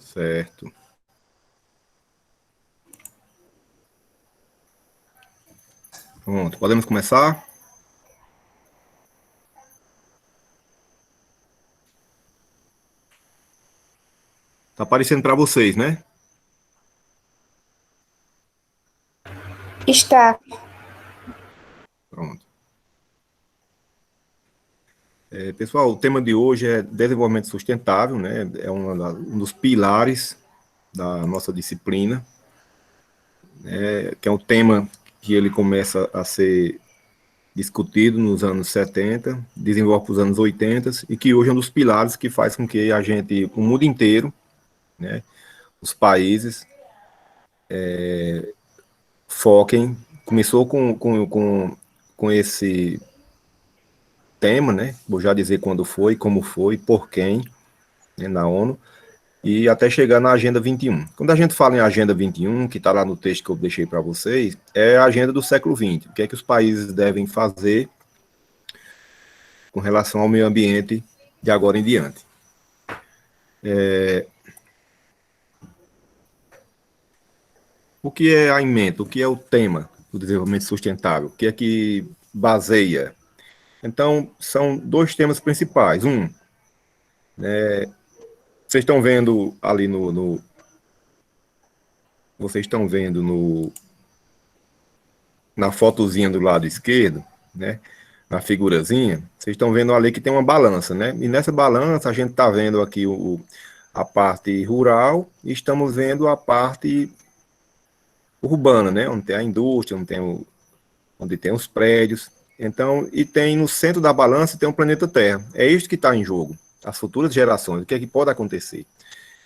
Certo. Pronto, podemos começar? Tá aparecendo para vocês, né? Está. Pronto. Pessoal, o tema de hoje é desenvolvimento sustentável, né? É um dos pilares da nossa disciplina, que é um tema que ele começa a ser discutido nos anos 70, desenvolve para os anos 80 e que hoje é um dos pilares que faz com que a gente, o mundo inteiro, né, os países, foquem. Começou com esse tema, né? Vou já dizer quando foi, como foi, por quem, né, na ONU, e até chegar na Agenda 21. Quando a gente fala em Agenda 21, que está lá no texto que eu deixei para vocês, é a agenda do século XX. O que é que os países devem fazer com relação ao meio ambiente de agora em diante. O que é a ementa? O que é o tema do desenvolvimento sustentável? O que é que baseia? Então, são dois temas principais. Vocês estão vendo ali vocês estão vendo na fotozinha do lado esquerdo, né? Na figurazinha, vocês estão vendo ali que tem uma balança, né? E nessa balança a gente está vendo aqui a parte rural e estamos vendo a parte urbana, né? Onde tem a indústria, onde tem os prédios. Então, e tem no centro da balança tem o planeta Terra. É isso que está em jogo. As futuras gerações, o que é que pode acontecer?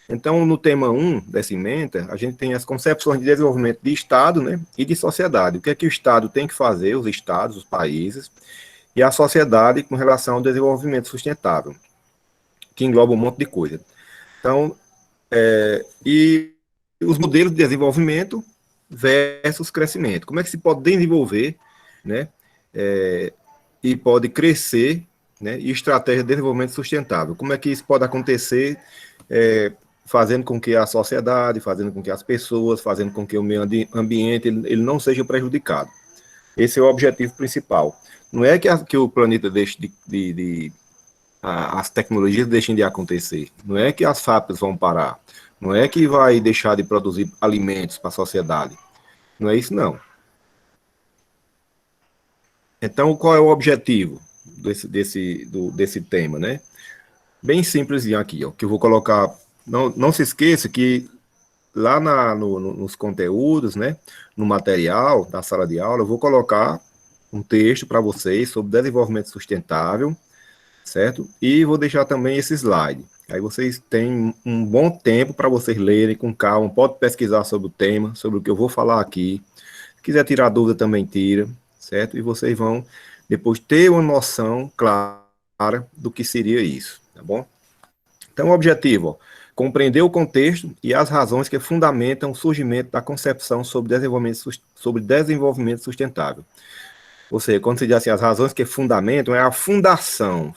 Então, no tema 1 dessa ementa, a gente tem as concepções de desenvolvimento de Estado, né, e de sociedade. O que é que o Estado tem que fazer, os Estados, os países, e a sociedade com relação ao desenvolvimento sustentável, que engloba um monte de coisa. Então, e os modelos de desenvolvimento versus crescimento. Como é que se pode desenvolver, né, e pode crescer, né, e estratégia de desenvolvimento sustentável. Como é que isso pode acontecer, fazendo com que a sociedade, fazendo com que as pessoas, fazendo com que o meio ambiente ele não seja prejudicado. Esse é o objetivo principal. Não é que o planeta deixe as tecnologias deixem de acontecer. Não é que as fábricas vão parar. Não é que vai deixar de produzir alimentos para a sociedade. Não é isso, não. Então, qual é o objetivo desse tema, né? Bem simplesinho aqui, ó, que eu vou colocar. Não se esqueça que lá nos conteúdos, né, no material da sala de aula, eu vou colocar um texto para vocês sobre desenvolvimento sustentável, certo? E vou deixar também esse slide. Aí vocês têm um bom tempo para vocês lerem com calma, pode pesquisar sobre o tema, sobre o que eu vou falar aqui. Se quiser tirar dúvida, também tira, certo? E vocês vão depois ter uma noção clara do que seria isso, tá bom? Então, o objetivo, ó, compreender o contexto e as razões que fundamentam o surgimento da concepção sobre desenvolvimento sustentável. Ou seja, quando se diz assim, as razões que fundamentam, é a fundação,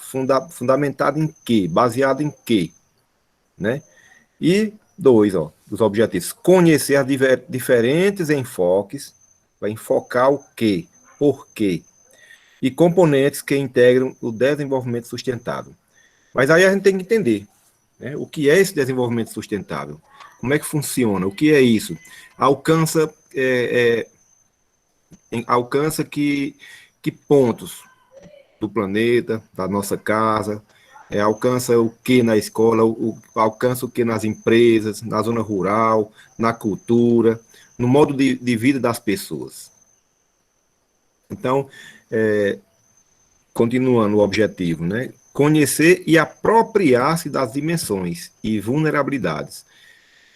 fundamentada em quê? Baseada em quê? Né? E dois, ó, dos objetivos, conhecer as diferentes enfoques, vai enfocar o quê? Por quê? E componentes que integram o desenvolvimento sustentável. Mas aí a gente tem que entender, né, o que é esse desenvolvimento sustentável, como é que funciona, o que é isso? Alcança que pontos do planeta, da nossa casa, alcança o que na escola, alcança o que nas empresas, na zona rural, na cultura, no modo de vida das pessoas. Então, continuando o objetivo, né? Conhecer e apropriar-se das dimensões e vulnerabilidades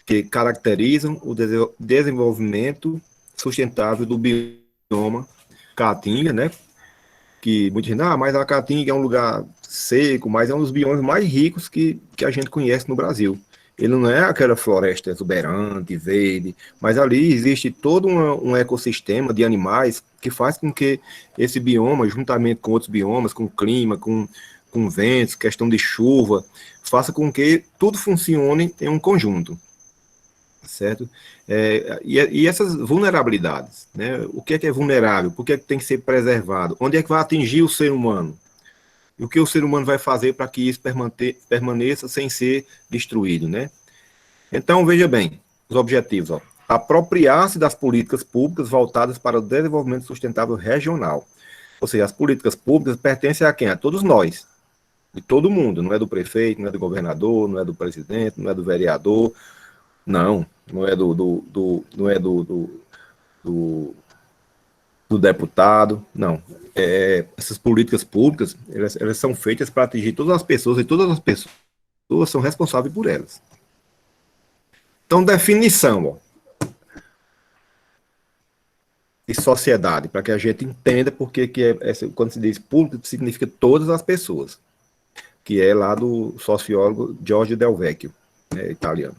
que caracterizam o desenvolvimento sustentável do bioma Caatinga, né? Que muitos dizem, mas a Caatinga é um lugar seco, mas é um dos biomas mais ricos que a gente conhece no Brasil. Ele não é aquela floresta exuberante, verde, mas ali existe todo um ecossistema de animais que faz com que esse bioma, juntamente com outros biomas, com clima, com ventos, questão de chuva, faça com que tudo funcione em um conjunto, certo? E essas vulnerabilidades, né? O que é vulnerável? Por que é que tem que ser preservado? Onde é que vai atingir o ser humano? E o que o ser humano vai fazer para que isso permaneça sem ser destruído, né? Então, veja bem, os objetivos, ó. Apropriar-se das políticas públicas voltadas para o desenvolvimento sustentável regional. Ou seja, as políticas públicas pertencem a quem? A todos nós, de todo mundo, não é do prefeito, não é do governador, não é do presidente, não é do vereador, não é não é do deputado, não. Essas políticas públicas, elas são feitas para atingir todas as pessoas e todas as pessoas são responsáveis por elas. Então, definição, ó, de sociedade, para que a gente entenda porque quando se diz público, significa todas as pessoas, que é lá do sociólogo Giorgio Del Vecchio, né, italiano.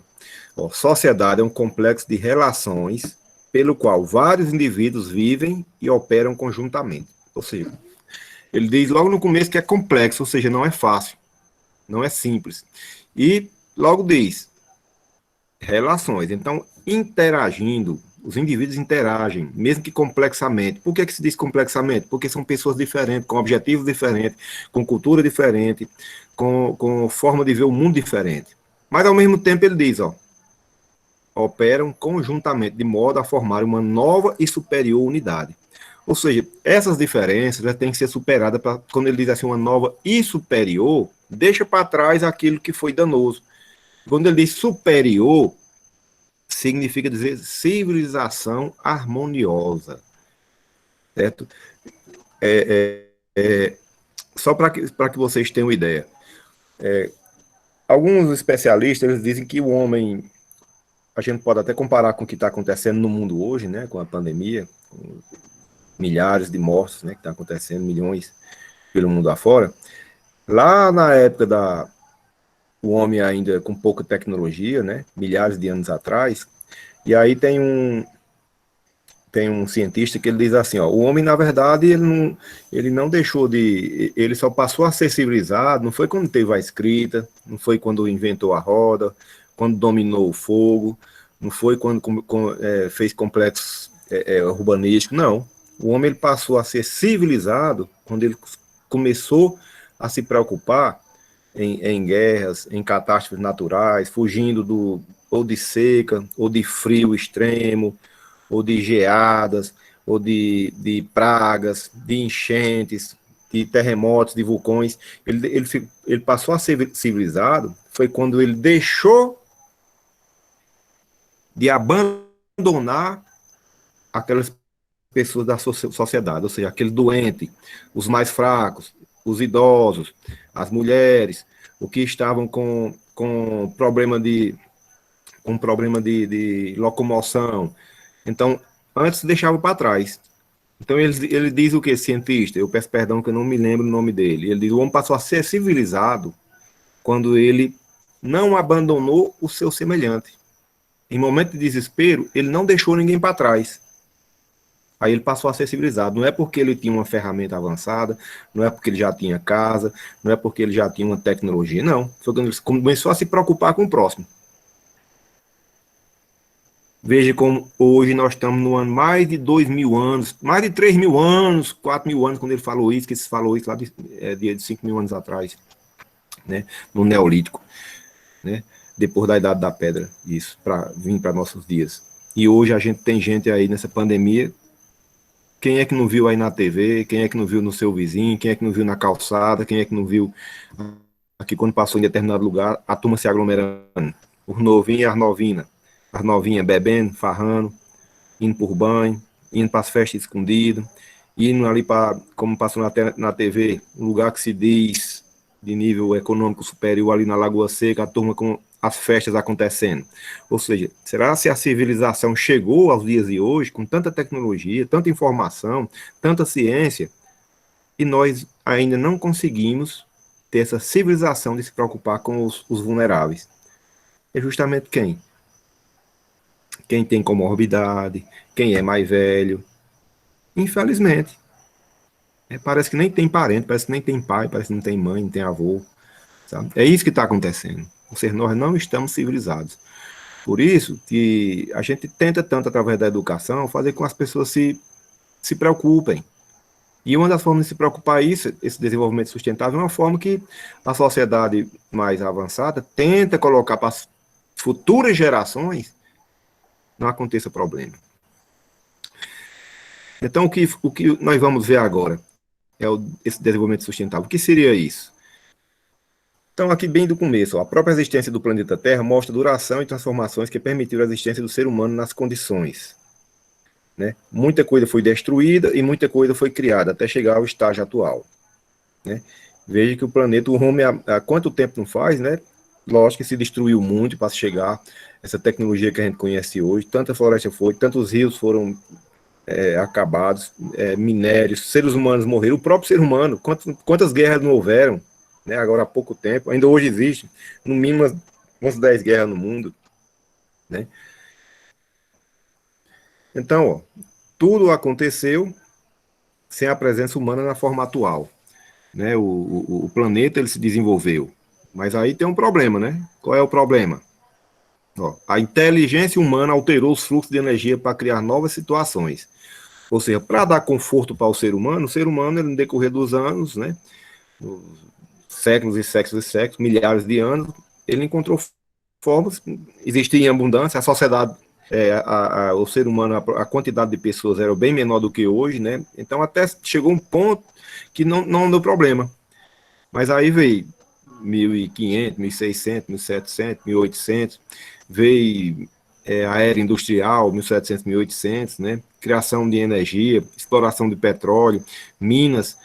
Ó, sociedade é um complexo de relações pelo qual vários indivíduos vivem e operam conjuntamente. Ou seja, ele diz logo no começo que é complexo, ou seja, não é fácil, não é simples. E logo diz, relações. Então, interagindo, os indivíduos interagem, mesmo que complexamente. Por que se diz complexamente? Porque são pessoas diferentes, com objetivos diferentes, com cultura diferente, com forma de ver o mundo diferente. Mas, ao mesmo tempo, ele diz, ó, operam conjuntamente, de modo a formar uma nova e superior unidade. Ou seja, essas diferenças têm que ser superadas, quando ele diz assim, uma nova e superior, deixa para trás aquilo que foi danoso. Quando ele diz superior, significa dizer civilização harmoniosa, certo? Só para que vocês tenham ideia. Alguns especialistas eles dizem que o homem, a gente pode até comparar com o que está acontecendo no mundo hoje, né, com a pandemia, com milhares de mortos, né, que está acontecendo, milhões pelo mundo afora. Lá na época o homem ainda com pouca tecnologia, né, milhares de anos atrás, e aí tem um cientista que ele diz assim, ó, o homem, na verdade, ele não deixou ele só passou a ser civilizado, não foi quando teve a escrita, não foi quando inventou a roda, quando dominou o fogo, não foi quando fez complexos urbanísticos, não. O homem ele passou a ser civilizado quando ele começou a se preocupar em guerras, em catástrofes naturais, fugindo ou de seca, ou de frio extremo, ou de geadas, ou de pragas, de enchentes, de terremotos, de vulcões. Ele passou a ser civilizado, foi quando ele deixou de abandonar aquelas pessoas da sociedade, ou seja, aquele doente, os mais fracos, os idosos, as mulheres, o que estavam com problema de locomoção. Então, antes deixava para trás. Então, ele diz o que, cientista? Eu peço perdão que eu não me lembro o nome dele. Ele diz o homem passou a ser civilizado quando ele não abandonou o seu semelhante. Em momento de desespero, ele não deixou ninguém para trás. Aí ele passou a ser civilizado. Não é porque ele tinha uma ferramenta avançada, não é porque ele já tinha casa, não é porque ele já tinha uma tecnologia, não. Foi quando ele começou a se preocupar com o próximo. Veja como hoje nós estamos no ano mais de 2.000 anos, mais de 3.000 anos, 4.000 anos, quando ele falou isso, que ele falou isso lá de 5.000 anos atrás, né, no Neolítico, né, depois da Idade da Pedra, isso, para vir para nossos dias. E hoje a gente tem gente aí nessa pandemia. Quem é que não viu aí na TV? Quem é que não viu no seu vizinho? Quem é que não viu na calçada? Quem é que não viu aqui quando passou em determinado lugar, a turma se aglomerando? Os novinhos e as novinhas bebendo, farrando, indo por banho, indo para as festas escondidas, indo ali para, como passou na TV, um lugar que se diz de nível econômico superior ali na Lagoa Seca, a turma com as festas acontecendo. Ou seja, será se a civilização chegou aos dias de hoje com tanta tecnologia, tanta informação, tanta ciência, e nós ainda não conseguimos ter essa civilização de se preocupar com os vulneráveis? É justamente quem? Quem tem comorbidade, quem é mais velho. Infelizmente. Parece que nem tem parente, parece que nem tem pai, parece que não tem mãe, não tem avô. Tá? É isso que está acontecendo. Ou seja, nós não estamos civilizados. Por isso que a gente tenta tanto, através da educação, fazer com que as pessoas se preocupem. E uma das formas de se preocupar isso, esse desenvolvimento sustentável, é uma forma que a sociedade mais avançada tenta colocar para as futuras gerações não aconteça problema. Então, o que nós vamos ver agora é esse desenvolvimento sustentável. O que seria isso? Então, aqui bem do começo, ó, a própria existência do planeta Terra mostra a duração e transformações que permitiram a existência do ser humano nas condições. Né? Muita coisa foi destruída e muita coisa foi criada até chegar ao estágio atual. Né? Veja que o planeta, o homem, há quanto tempo não faz, né? Lógico que se destruiu muito para chegar essa tecnologia que a gente conhece hoje. Tanta floresta foi, tantos rios foram acabados, minérios, seres humanos morreram, o próprio ser humano, quantas guerras não houveram, né, agora há pouco tempo, ainda hoje existe, no mínimo umas 10 guerras no mundo, né? Então, ó, tudo aconteceu sem a presença humana na forma atual, né? O planeta ele se desenvolveu, mas aí tem um problema, né? Qual é o problema? Ó, a inteligência humana alterou os fluxos de energia para criar novas situações. Ou seja, para dar conforto para o ser humano, ele, no decorrer dos anos, né, séculos e séculos e séculos, milhares de anos, ele encontrou formas, existia em abundância, a sociedade, o ser humano, a quantidade de pessoas era bem menor do que hoje, né? Então até chegou um ponto que não deu problema. Mas aí veio 1500, 1600, 1700, 1800, veio a era industrial, 1700, 1800, né? Criação de energia, exploração de petróleo, minas,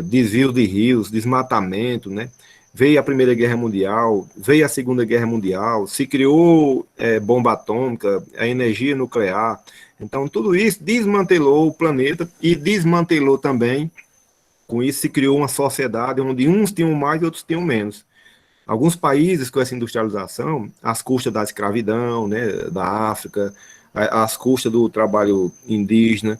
desvio de rios, desmatamento, né? Veio a Primeira Guerra Mundial, veio a Segunda Guerra Mundial, se criou bomba atômica, a energia nuclear. Então, tudo isso desmantelou o planeta e desmantelou também, com isso se criou uma sociedade onde uns tinham mais e outros tinham menos. Alguns países com essa industrialização, às custas da escravidão, né, da África, às custas do trabalho indígena,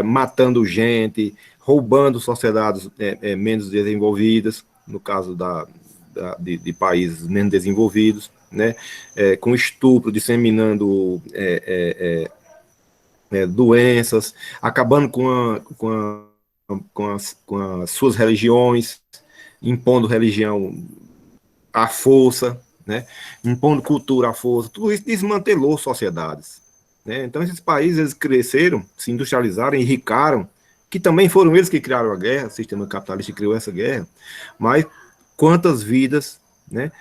matando gente, roubando sociedades menos desenvolvidas, no caso de países menos desenvolvidos, né, com estupro, disseminando doenças, acabando com as suas religiões, impondo religião à força, né? Impondo cultura à força, tudo isso desmantelou sociedades. Né? Então, esses países eles cresceram, se industrializaram, enricaram, que também foram eles que criaram a guerra, o sistema capitalista criou essa guerra, mas quantas vidas, né,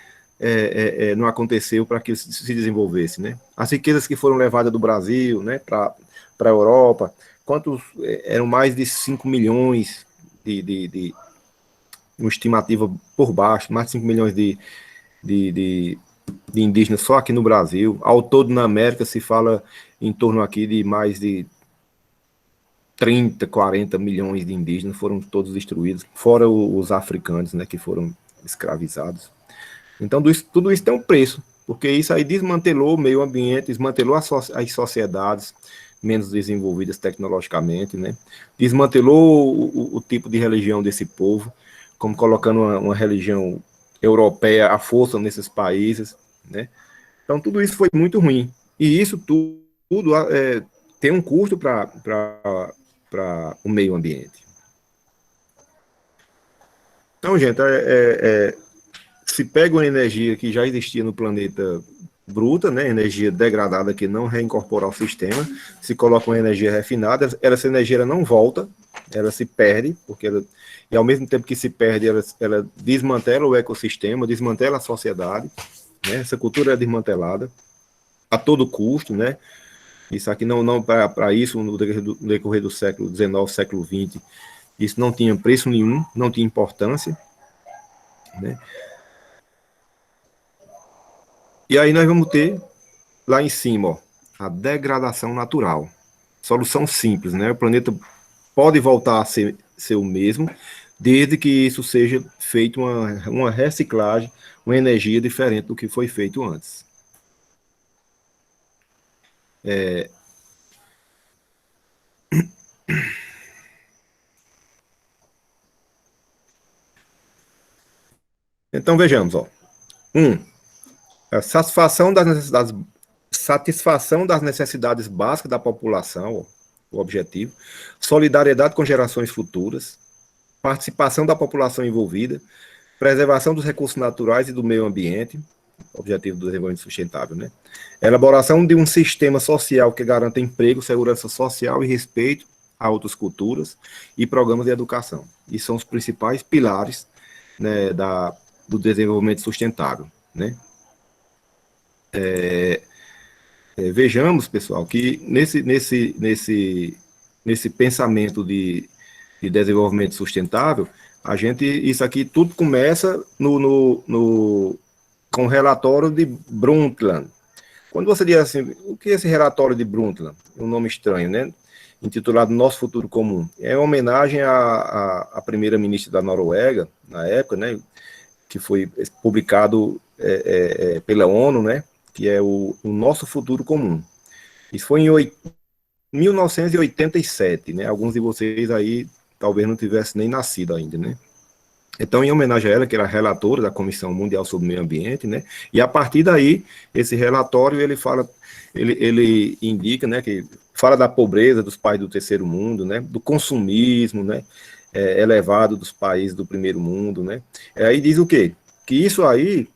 não aconteceu para que isso se desenvolvesse, né? As riquezas que foram levadas do Brasil, né, para a Europa, quantos eram mais de 5 milhões de uma estimativa por baixo, mais de 5 milhões de, de, de indígenas só aqui no Brasil. Ao todo na América se fala em torno aqui de mais de 30, 40 milhões de indígenas foram todos destruídos, fora os africanos, né, que foram escravizados. Então tudo isso tem um preço, porque isso aí desmantelou o meio ambiente, desmantelou as sociedades menos desenvolvidas tecnologicamente, né? Desmantelou o tipo de religião desse povo, como colocando uma religião europeia à força nesses países, né? Então tudo isso foi muito ruim. E isso tudo tem um custo para o meio ambiente. Então, gente, se pega uma energia que já existia no planeta bruta, né, energia degradada que não reincorpora ao sistema, se coloca uma energia refinada, essa energia ela não volta, ela se perde, e ao mesmo tempo que se perde, ela desmantela o ecossistema, desmantela a sociedade, né, essa cultura é desmantelada a todo custo, né, isso aqui não para isso, no decorrer do século XIX, século XX, isso não tinha preço nenhum, não tinha importância, né, e aí nós vamos ter lá em cima, ó, a degradação natural. Solução simples, né? O planeta pode voltar a ser o mesmo, desde que isso seja feito uma reciclagem, uma energia diferente do que foi feito antes. Então, vejamos, ó. A satisfação das necessidades básicas da população, ó, o objetivo. Solidariedade com gerações futuras. Participação da população envolvida. Preservação dos recursos naturais e do meio ambiente, objetivo do desenvolvimento sustentável, né? Elaboração de um sistema social que garanta emprego, segurança social e respeito a outras culturas e programas de educação. E são os principais pilares, né, do desenvolvimento sustentável, né? Vejamos, pessoal, que nesse pensamento de desenvolvimento sustentável, isso aqui tudo começa com o relatório de Brundtland. Quando você diz assim, o que é esse relatório de Brundtland? Um nome estranho, né? Intitulado Nosso Futuro Comum. É uma homenagem à primeira-ministra da Noruega, na época, né? Que foi publicado pela ONU, né? Que é o Nosso Futuro Comum. Isso foi em 1987, né? Alguns de vocês aí talvez não tivessem nem nascido ainda, né? Então, em homenagem a ela, que era relatora da Comissão Mundial sobre o Meio Ambiente, né? E a partir daí, esse relatório, ele indica, né, que fala da pobreza dos países do terceiro mundo, né? Do consumismo, né? Elevado dos países do primeiro mundo, né? Aí diz o quê? Que isso aí,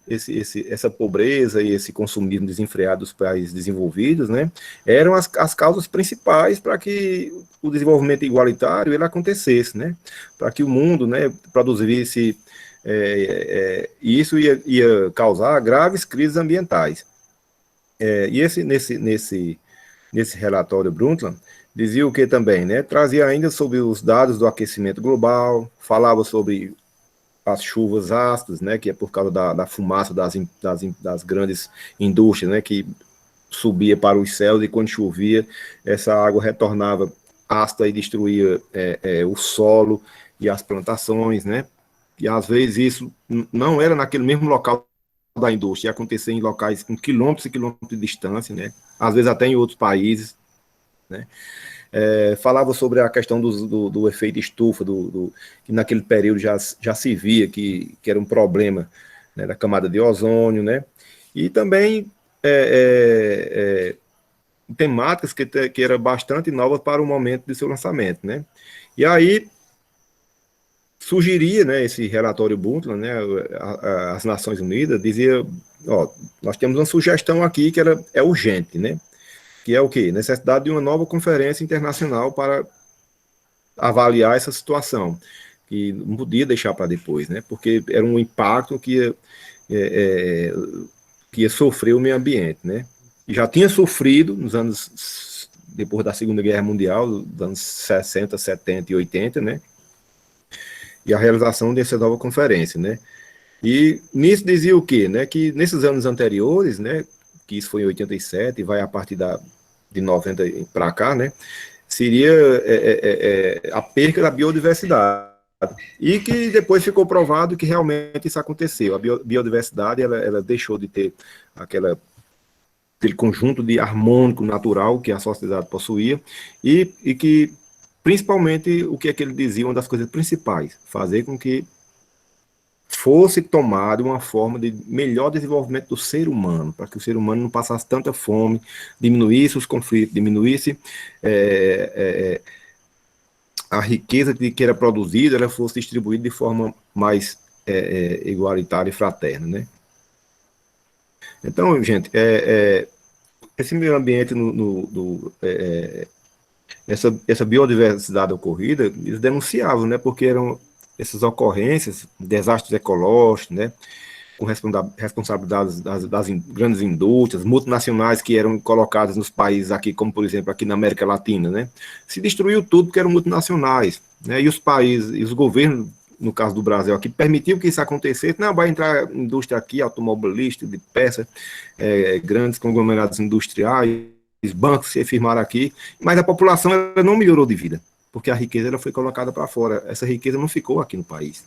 essa pobreza e esse consumismo desenfreado dos países desenvolvidos, né, eram as causas principais para que o desenvolvimento igualitário ele acontecesse, né, para que o mundo, né, produzisse, isso ia causar graves crises ambientais. E nesse relatório Brundtland, dizia o que também, né, trazia ainda sobre os dados do aquecimento global, falava sobre as chuvas ácidas, né, que é por causa da fumaça das grandes indústrias, né, que subia para os céus e quando chovia, essa água retornava ácida e destruía o solo e as plantações, né, e às vezes isso não era naquele mesmo local da indústria, ia acontecer em locais com quilômetros e quilômetros de distância, né, às vezes até em outros países, né. Falava sobre a questão do efeito estufa, que naquele período já se via que era um problema, né, da camada de ozônio, né, e também temáticas que eram bastante novas para o momento de seu lançamento, né, e aí sugeria, né, esse relatório Brundtland, né, as Nações Unidas, dizia, ó, nós temos uma sugestão aqui que é urgente, né, que é o quê? Necessidade de uma nova conferência internacional para avaliar essa situação, que não podia deixar para depois, né? Porque era um impacto que ia sofrer o meio ambiente, né? E já tinha sofrido nos anos depois da Segunda Guerra Mundial, dos anos 60, 70 e 80, né? E a realização dessa nova conferência, né? E nisso dizia o quê, né? Que nesses anos anteriores, né? Que isso foi em 87 e vai a partir de 90 para cá, né? Seria a perca da biodiversidade. E que depois ficou provado que realmente isso aconteceu. A biodiversidade ela deixou de ter aquele conjunto de harmônico natural que a sociedade possuía e que, principalmente, o que é que ele dizia, uma das coisas principais, fazer com que fosse tomada uma forma de melhor desenvolvimento do ser humano, para que o ser humano não passasse tanta fome, diminuísse os conflitos, diminuísse a riqueza que era produzida, ela fosse distribuída de forma mais igualitária e fraterna, né? Então, gente, esse meio ambiente, essa biodiversidade ocorrida, eles denunciavam, né? Porque eram essas ocorrências, desastres ecológicos, né? Com responsabilidades das grandes indústrias, multinacionais que eram colocadas nos países aqui, como por exemplo aqui na América Latina, né? Se destruiu tudo porque eram multinacionais, né? E os países, e os governos, no caso do Brasil aqui, permitiu que isso acontecesse. Não, vai entrar indústria aqui, automobilística, de peças, grandes conglomerados industriais, bancos se firmaram aqui, mas a população ela não melhorou de vida, porque a riqueza ela foi colocada para fora. Essa riqueza não ficou aqui no país.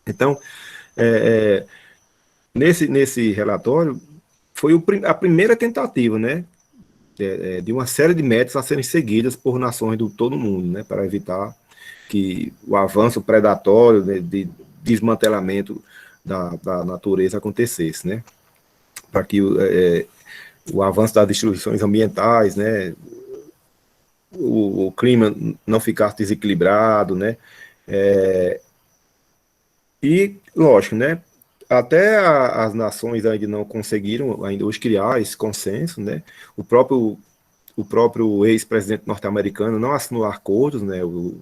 Então, nesse relatório, foi a primeira tentativa, né, de uma série de metas a serem seguidas por nações do todo mundo, né, para evitar que o avanço predatório, né, de desmantelamento da natureza acontecesse, né? Para que o avanço das destruições ambientais, né? O clima não ficasse desequilibrado, né? E, lógico, né? Até as nações ainda não conseguiram ainda hoje criar esse consenso, né? O próprio, o próprio ex-presidente norte-americano não assinou acordos, né? O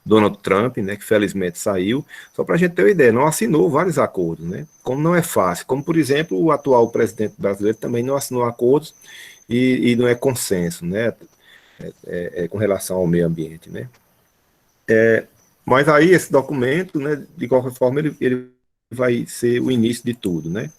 Donald Trump, né? Que felizmente saiu. Só para a gente ter uma ideia, não assinou vários acordos, né? Como não é fácil. Como, por exemplo, o atual presidente brasileiro também não assinou acordos e não é consenso, né? Com relação ao meio ambiente, né? Mas aí esse documento, né, de qualquer forma, ele vai ser o início de tudo, né?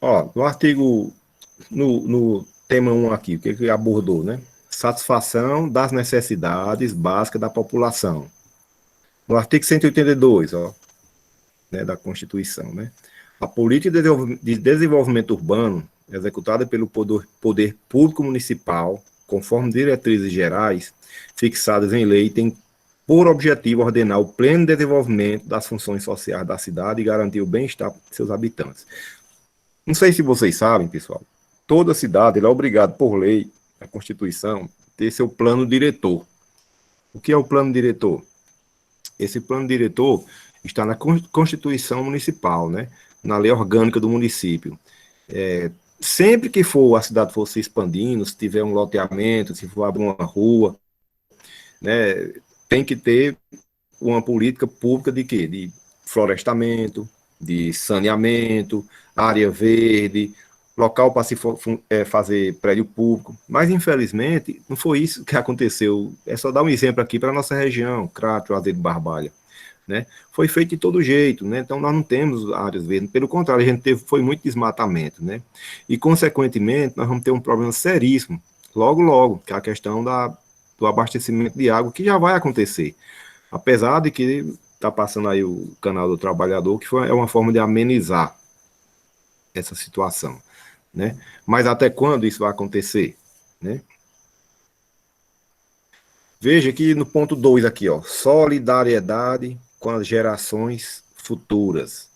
Ó, no artigo, no tema 1 aqui, o que ele abordou, né? Satisfação das necessidades básicas da população. No artigo 182, ó, né, da Constituição, né? A política de desenvolvimento urbano, executada pelo poder público municipal, conforme diretrizes gerais fixadas em lei, tem por objetivo ordenar o pleno desenvolvimento das funções sociais da cidade e garantir o bem-estar de seus habitantes. Não sei se vocês sabem, pessoal, toda cidade é obrigada por lei, a Constituição, ter seu plano diretor. O que é o plano diretor? Esse plano diretor está na Constituição Municipal, né? Na lei orgânica do município. Sempre que for a cidade for se expandindo, se tiver um loteamento, se for abrir uma rua, né, tem que ter uma política pública de quê? De florestamento, de saneamento, área verde, local para se fazer prédio público. Mas, infelizmente, não foi isso que aconteceu. É só dar um exemplo aqui para a nossa região, Crato, Juazeiro de Barbalha. Né? Foi feito de todo jeito, né? Então nós não temos áreas verdes, pelo contrário, a gente foi muito desmatamento, né? E, consequentemente, nós vamos ter um problema seríssimo, logo, que é a questão do abastecimento de água, que já vai acontecer. Apesar de que está passando aí o canal do trabalhador, que é uma forma de amenizar essa situação, né? Mas até quando isso vai acontecer, né? Veja que no ponto 2 aqui, ó, solidariedade com as gerações futuras.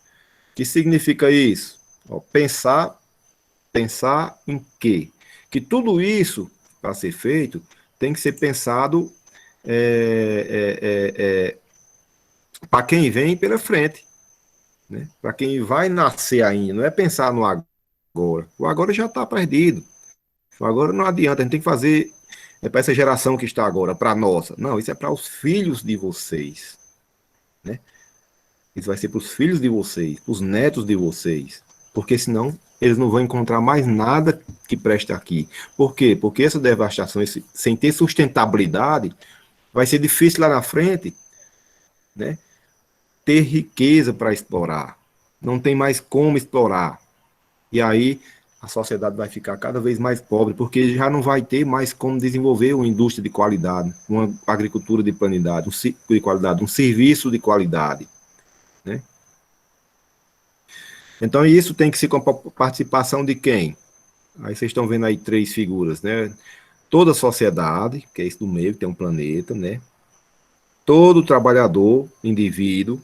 O que significa isso? Ó, pensar em quê? Que tudo isso, para ser feito, tem que ser pensado para quem vem pela frente, né? Para quem vai nascer ainda, não é pensar no agora. O agora já está perdido. O agora não adianta, a gente tem que fazer para essa geração que está agora, para a nossa. Não, isso é para os filhos de vocês, né? Isso vai ser para os filhos de vocês, para os netos de vocês, porque senão eles não vão encontrar mais nada que preste aqui. Por quê? Porque essa devastação, sem ter sustentabilidade, vai ser difícil lá na frente, né? Ter riqueza para explorar. Não tem mais como explorar. E aí a sociedade vai ficar cada vez mais pobre, porque já não vai ter mais como desenvolver uma indústria de qualidade, uma agricultura de qualidade, um serviço de qualidade, né? Então isso tem que ser com a participação de quem? Aí vocês estão vendo aí três figuras, né? Toda a sociedade, que é isso do meio, que tem um planeta, né? Todo trabalhador, indivíduo,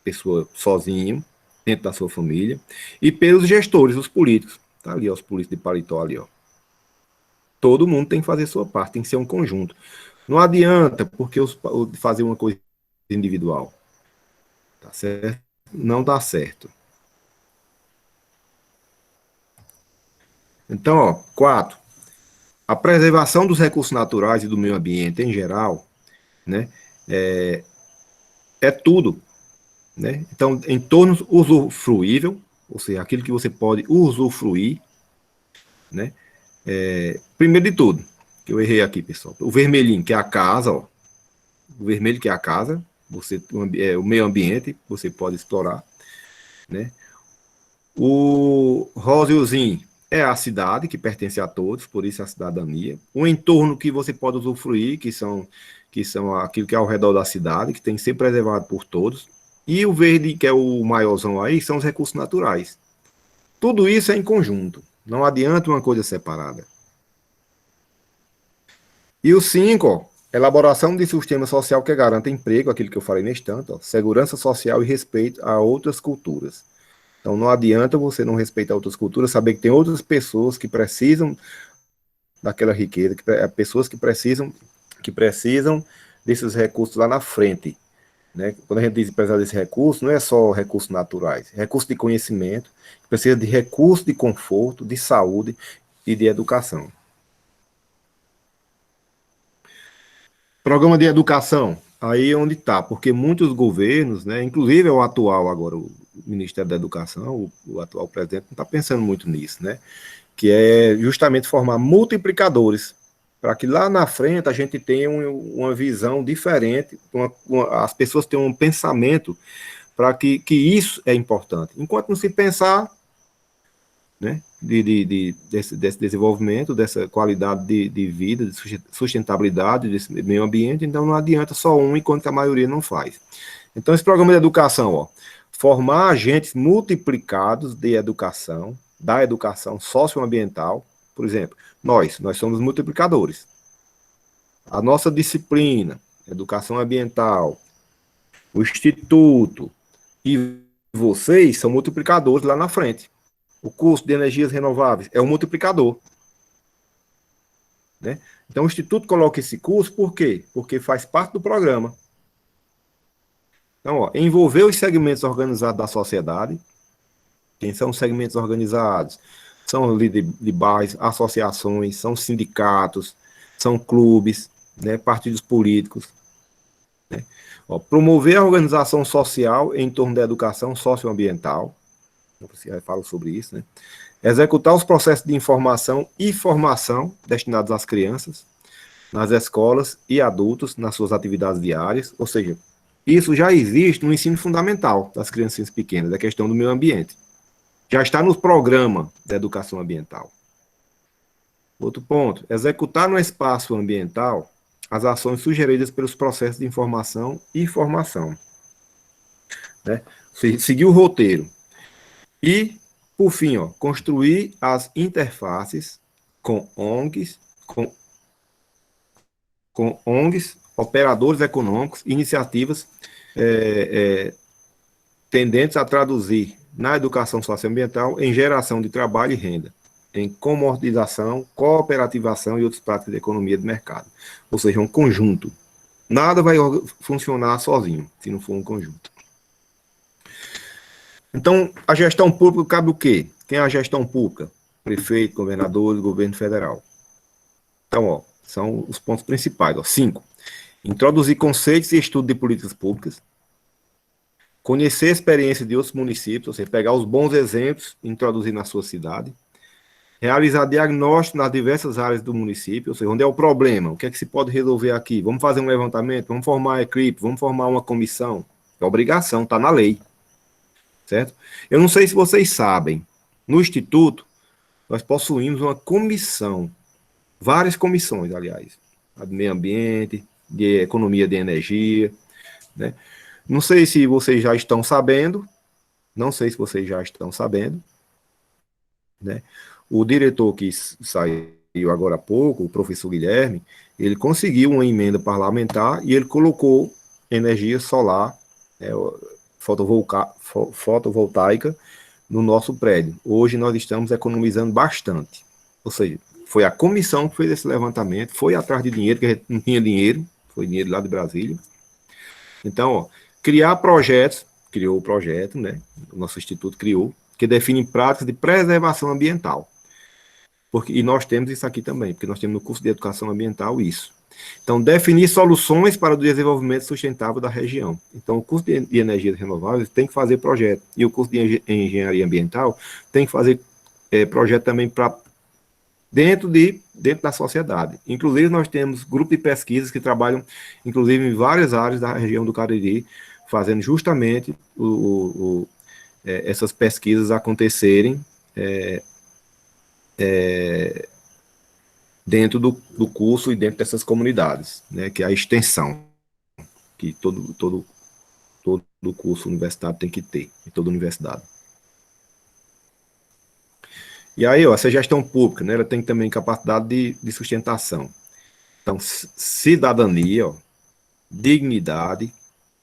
pessoa sozinho, dentro da sua família, e pelos gestores, os políticos. Tá ali, ó, os políticos de paletó ali, ó. Todo mundo tem que fazer sua parte, tem que ser um conjunto. Não adianta porque fazer uma coisa individual, tá certo? Não dá certo. Então, ó, 4. A preservação dos recursos naturais e do meio ambiente em geral, né, é tudo, né? Então, em torno usufruível, ou seja, aquilo que você pode usufruir, né? Primeiro de tudo, que eu errei aqui, pessoal, o vermelhinho, que é a casa, ó, o vermelho que é a casa, o meio ambiente, você pode explorar, né? O roséozinho é a cidade, que pertence a todos, por isso a cidadania. O entorno que você pode usufruir, que são aquilo que é ao redor da cidade, que tem que ser preservado por todos. E o verde, que é o maiorzão aí, são os recursos naturais. Tudo isso é em conjunto. Não adianta uma coisa separada. E o 5, ó, elaboração de sistema social que garanta emprego, aquilo que eu falei neste tanto, ó, segurança social e respeito a outras culturas. Então não adianta você não respeitar outras culturas, saber que tem outras pessoas que precisam daquela riqueza, pessoas que precisam desses recursos lá na frente. Né? Quando a gente diz precisar desse recurso, não é só recursos naturais, é recurso de conhecimento, precisa de recurso de conforto, de saúde e de educação. Programa de educação, aí é onde está, porque muitos governos, né, inclusive o atual agora, o Ministério da Educação, o atual presidente, não está pensando muito nisso, né? Que é justamente formar multiplicadores, para que lá na frente a gente tenha uma visão diferente, as pessoas tenham um pensamento para que isso é importante. Enquanto não se pensar, né, desse desenvolvimento, dessa qualidade de vida, de sustentabilidade desse meio ambiente, então não adianta só um, enquanto a maioria não faz. Então, esse programa de educação, ó, formar agentes multiplicados de educação, da educação socioambiental, por exemplo, nós somos multiplicadores. A nossa disciplina, educação ambiental, o instituto e vocês são multiplicadores lá na frente. O curso de energias renováveis é um multiplicador. Né? Então, o Instituto coloca esse curso por quê? Porque faz parte do programa. Então, ó, envolver os segmentos organizados da sociedade. Quem são os segmentos organizados? São líderes de bairros, associações, são sindicatos, são clubes, né, partidos políticos. Né? Ó, promover a organização social em torno da educação socioambiental. Eu falo sobre isso, né? Executar os processos de informação e formação destinados às crianças, nas escolas e adultos, nas suas atividades diárias, ou seja, isso já existe no ensino fundamental das crianças pequenas, da questão do meio ambiente. Já está no programa da educação ambiental. Outro ponto, executar no espaço ambiental as ações sugeridas pelos processos de informação e formação. Né? Seguir o roteiro. E, por fim, ó, construir as interfaces com ONGs, com ONGs, operadores econômicos, iniciativas é, tendentes a traduzir na educação socioambiental em geração de trabalho e renda, em comoditização, cooperativação e outras práticas de economia de mercado. Ou seja, um conjunto. Nada vai funcionar sozinho, se não for um conjunto. Então, a gestão pública cabe o quê? Quem é a gestão pública? Prefeito, governador, governo federal. Então, ó, são os pontos principais. Ó. 5. Introduzir conceitos e estudo de políticas públicas. Conhecer a experiência de outros municípios, ou seja, pegar os bons exemplos e introduzir na sua cidade. Realizar diagnóstico nas diversas áreas do município, ou seja, onde é o problema, o que é que se pode resolver aqui. Vamos fazer um levantamento, vamos formar a equipe, vamos formar uma comissão. É obrigação, está na lei. Certo? Eu não sei se vocês sabem, no Instituto, nós possuímos uma comissão, várias comissões, aliás, a de meio ambiente, de economia de energia, né? Não sei se vocês já estão sabendo, não sei se vocês já estão sabendo, né? O diretor que saiu agora há pouco, o professor Guilherme, ele conseguiu uma emenda parlamentar e ele colocou energia solar, né, fotovoltaica no nosso prédio. Hoje nós estamos economizando bastante. Ou seja, foi a comissão que fez esse levantamento, foi atrás de dinheiro, que a gente não tinha dinheiro, foi dinheiro lá de Brasília. Então, ó, criar projetos, criou o projeto, né? O nosso instituto criou, que define práticas de preservação ambiental. E nós temos isso aqui também, porque nós temos no curso de educação ambiental isso. Então, definir soluções para o desenvolvimento sustentável da região. Então, o curso de energias renováveis tem que fazer projeto. E o curso de engenharia ambiental tem que fazer projeto também para dentro da sociedade. Inclusive, nós temos grupos de pesquisas que trabalham, inclusive, em várias áreas da região do Cariri, fazendo justamente essas pesquisas acontecerem dentro do curso e dentro dessas comunidades, né, que é a extensão, que todo todo curso universitário tem que ter, em toda universidade. E aí, ó, essa gestão pública, né, ela tem também capacidade de sustentação. Então, cidadania, ó, dignidade,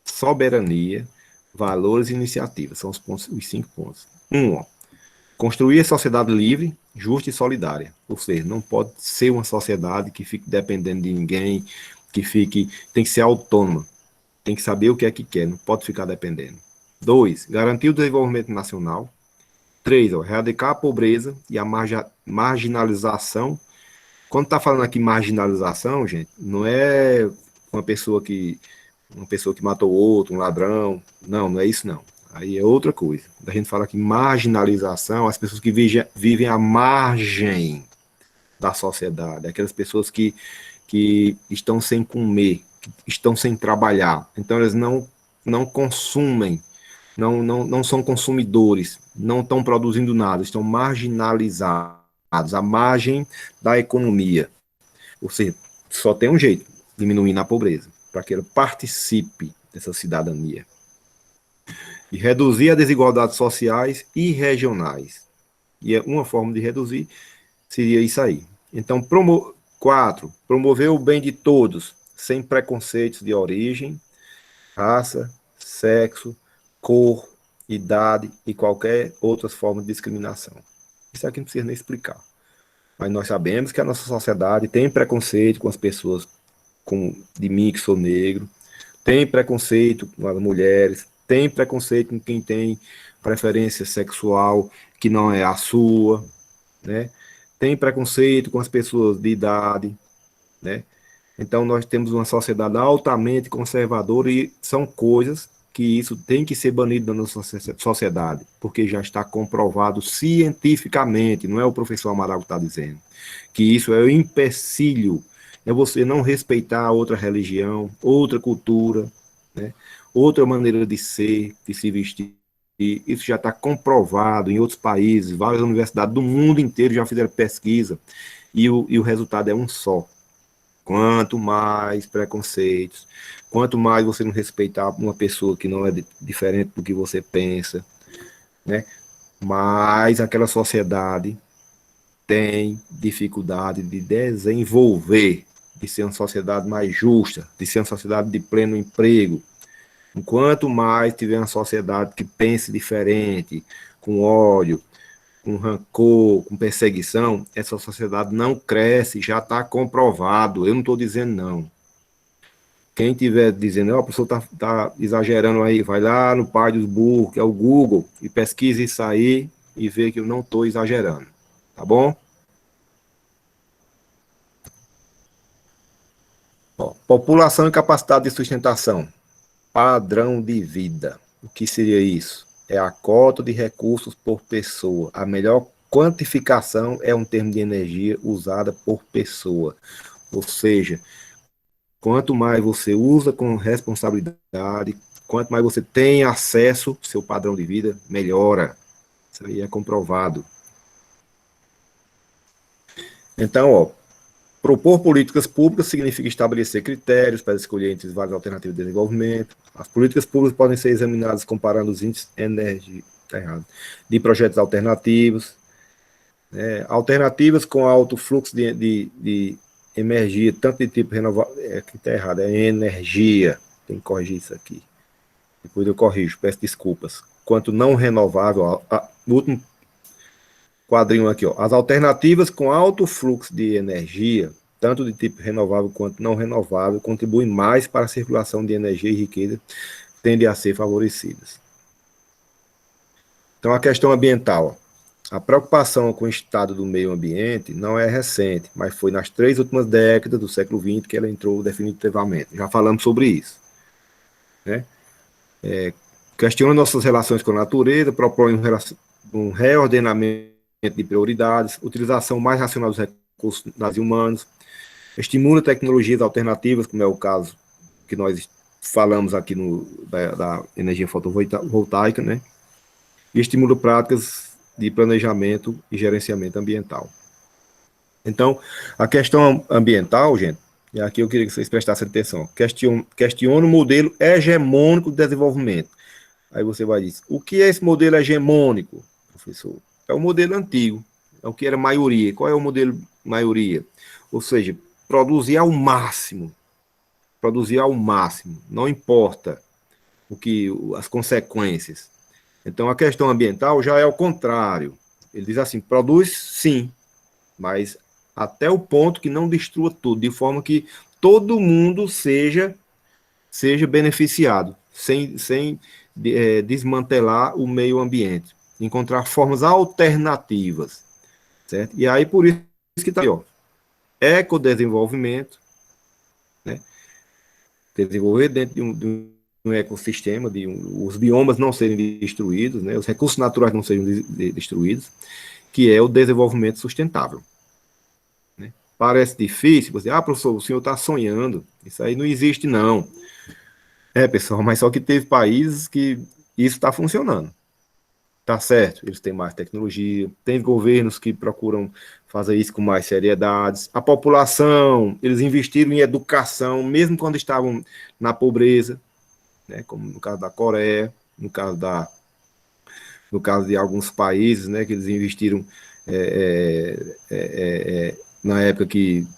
soberania, valores e iniciativas. São os 5 pontos. Ó, construir a sociedade livre, justa e solidária. Ou seja, não pode ser uma sociedade que fique dependendo de ninguém, tem que ser autônoma, tem que saber o que é que quer, não pode ficar dependendo. 2, garantir o desenvolvimento nacional. 3, ó, erradicar a pobreza e a marginalização. Quando está falando aqui marginalização, gente, não é uma pessoa que matou outro, um ladrão. Não, não é isso não. Aí é outra coisa. A gente fala que marginalização, as pessoas que vivem à margem da sociedade, aquelas pessoas que estão sem comer, que estão sem trabalhar. Então elas não consumem, não são consumidores, não estão produzindo nada, estão marginalizados, à margem da economia. Ou seja, só tem um jeito, diminuir a pobreza, para que ela participe dessa cidadania. E reduzir as desigualdades sociais e regionais. E uma forma de reduzir seria isso aí. Então, 4, promover o bem de todos, sem preconceitos de origem, raça, sexo, cor, idade e qualquer outra forma de discriminação. Isso aqui não precisa nem explicar. Mas nós sabemos que a nossa sociedade tem preconceito com as pessoas de mim, que sou negro, tem preconceito com as mulheres, tem preconceito com quem tem preferência sexual que não é a sua, né? Tem preconceito com as pessoas de idade, né? Então nós temos uma sociedade altamente conservadora e são coisas que isso tem que ser banido da nossa sociedade, porque já está comprovado cientificamente, não é o professor Amaral que está dizendo, que isso é o empecilho, é você não respeitar outra religião, outra cultura, né? Outra maneira de ser, de se vestir. E isso já está comprovado em outros países, várias universidades do mundo inteiro já fizeram pesquisa, e o resultado é um só. Quanto mais preconceitos, quanto mais você não respeitar uma pessoa que não é diferente do que você pensa, né? Mais aquela sociedade tem dificuldade de desenvolver, de ser uma sociedade mais justa, de ser uma sociedade de pleno emprego. Enquanto mais tiver uma sociedade que pense diferente, com ódio, com rancor, com perseguição, essa sociedade não cresce, já está comprovado. Eu não estou dizendo não. Quem estiver dizendo, a pessoa está exagerando aí, vai lá no pai dos burros, que é o Google, e pesquisa isso aí e vê que eu não estou exagerando. Tá bom? Ó, população e capacidade de sustentação. Padrão de vida. O que seria isso? É a cota de recursos por pessoa. A melhor quantificação é um termo de energia usada por pessoa. Ou seja, quanto mais você usa com responsabilidade, quanto mais você tem acesso ao seu padrão de vida, melhora. Isso aí é comprovado. Então, ó, propor políticas públicas significa estabelecer critérios para escolher entre várias alternativas de desenvolvimento. As políticas públicas podem ser examinadas comparando os índices de projetos alternativos, né? Alternativas com alto fluxo de energia, tanto de tipo renovável, aqui está errado, é energia, tem que corrigir isso aqui. Depois eu corrijo, peço desculpas. Quanto não renovável, no último quadrinho aqui, ó, as alternativas com alto fluxo de energia, tanto de tipo renovável quanto não renovável, contribuem mais para a circulação de energia e riqueza, tendem a ser favorecidas. Então, a questão ambiental. A preocupação com o estado do meio ambiente não é recente, mas foi nas 3 últimas décadas do século XX que ela entrou definitivamente. Já falamos sobre isso, né? Questiona nossas relações com a natureza, propõe um reordenamento de prioridades, utilização mais racional dos recursos naturais e humanos, estimula tecnologias alternativas, como é o caso que nós falamos aqui da energia fotovoltaica, né? E estimula práticas de planejamento e gerenciamento ambiental. Então, a questão ambiental, gente, E aqui eu queria que vocês prestassem atenção. Questiona o modelo hegemônico de desenvolvimento. Aí você vai dizer, o que é esse modelo hegemônico, professor? É o modelo antigo, é o que era maioria. Qual é o modelo maioria? Ou seja, produzir ao máximo, não importa as consequências. Então a questão ambiental já é o contrário. Ele diz assim, produz sim, mas até o ponto que não destrua tudo, de forma que todo mundo seja beneficiado, sem desmantelar o meio ambiente, encontrar formas alternativas, certo? E aí por isso que está aí, ó, ecodesenvolvimento, né? Desenvolver dentro de um ecossistema, os biomas não serem destruídos, né? Os recursos naturais não serem destruídos, que é o desenvolvimento sustentável. Né? Parece difícil, você, professor, o senhor está sonhando, isso aí não existe não. Pessoal, mas só que teve países que isso está funcionando. Tá certo, eles têm mais tecnologia, tem governos que procuram fazer isso com mais seriedade. A população, eles investiram em educação, mesmo quando estavam na pobreza, né, como no caso da Coreia, no caso de alguns países, né, que eles investiram na época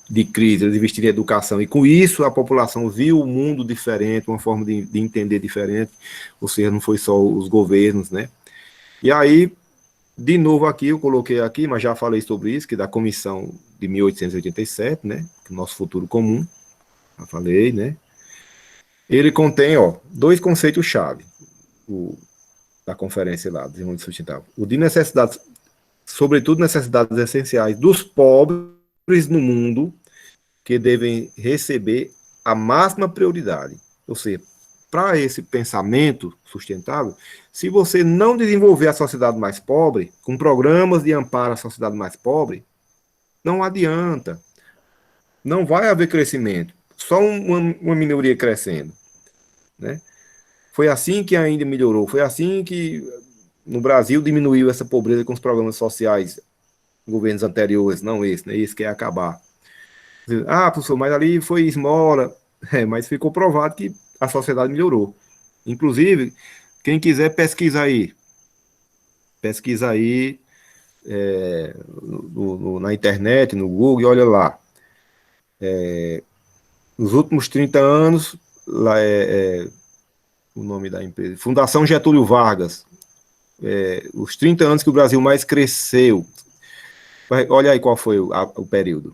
de crise, eles investiram em educação, e com isso a população viu o mundo diferente, uma forma de entender diferente, ou seja, não foi só os governos, né? E aí, de novo aqui, eu coloquei aqui, mas já falei sobre isso, que da Comissão de 1887, né, que é o nosso futuro comum, já falei, né? Ele contém, ó, dois conceitos-chave da conferência lá, desenvolvimento sustentável. O de necessidades, sobretudo necessidades essenciais dos pobres no mundo, que devem receber a máxima prioridade. Ou seja, para esse pensamento sustentável, se você não desenvolver a sociedade mais pobre, com programas de amparo à sociedade mais pobre, não adianta. Não vai haver crescimento. Só uma minoria crescendo. Né? Foi assim que ainda melhorou. Foi assim que no Brasil diminuiu essa pobreza com os programas sociais governos anteriores, não esse, né? Esse quer acabar. Professor, mas ali foi esmola. Mas ficou provado que a sociedade melhorou. Inclusive, quem quiser pesquisa aí na internet, no Google, e olha lá. Nos últimos 30 anos, lá o nome da empresa, Fundação Getúlio Vargas, os 30 anos que o Brasil mais cresceu. Olha aí qual foi o período,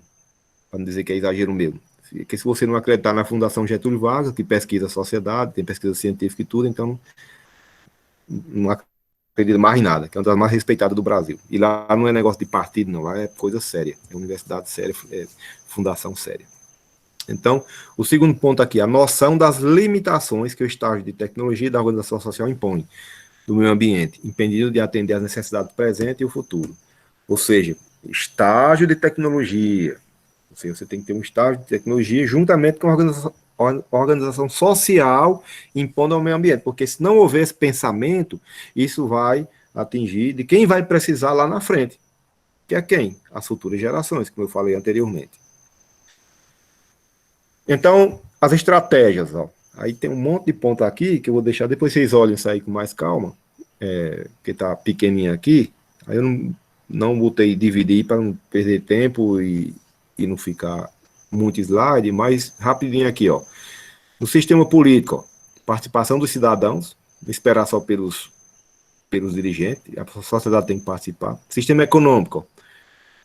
para não dizer que é exagero mesmo. Porque se você não acreditar na Fundação Getúlio Vargas, que pesquisa a sociedade, tem pesquisa científica e tudo, então não acredita mais em nada, que é uma das mais respeitadas do Brasil. E lá não é negócio de partido, não, lá é coisa séria, é universidade séria, é fundação séria. Então, o segundo ponto aqui, a noção das limitações que o estágio de tecnologia da organização social impõe do meio ambiente, impedindo de atender às necessidades presentes e o futuro. Ou seja, estágio de tecnologia. Ou seja, você tem que ter um estágio de tecnologia juntamente com a organização social impondo ao meio ambiente, porque se não houver esse pensamento, isso vai atingir de quem vai precisar lá na frente, que é quem? As futuras gerações, como eu falei anteriormente. Então, as estratégias, ó. Aí tem um monte de ponto aqui que eu vou deixar, depois vocês olhem isso aí com mais calma, porque tá pequenininho aqui. Aí eu não botei dividir para não perder tempo e não ficar muito slide, mas rapidinho aqui, ó. No sistema político, ó, participação dos cidadãos, não esperar só pelos dirigentes, a sociedade tem que participar. Sistema econômico, ó,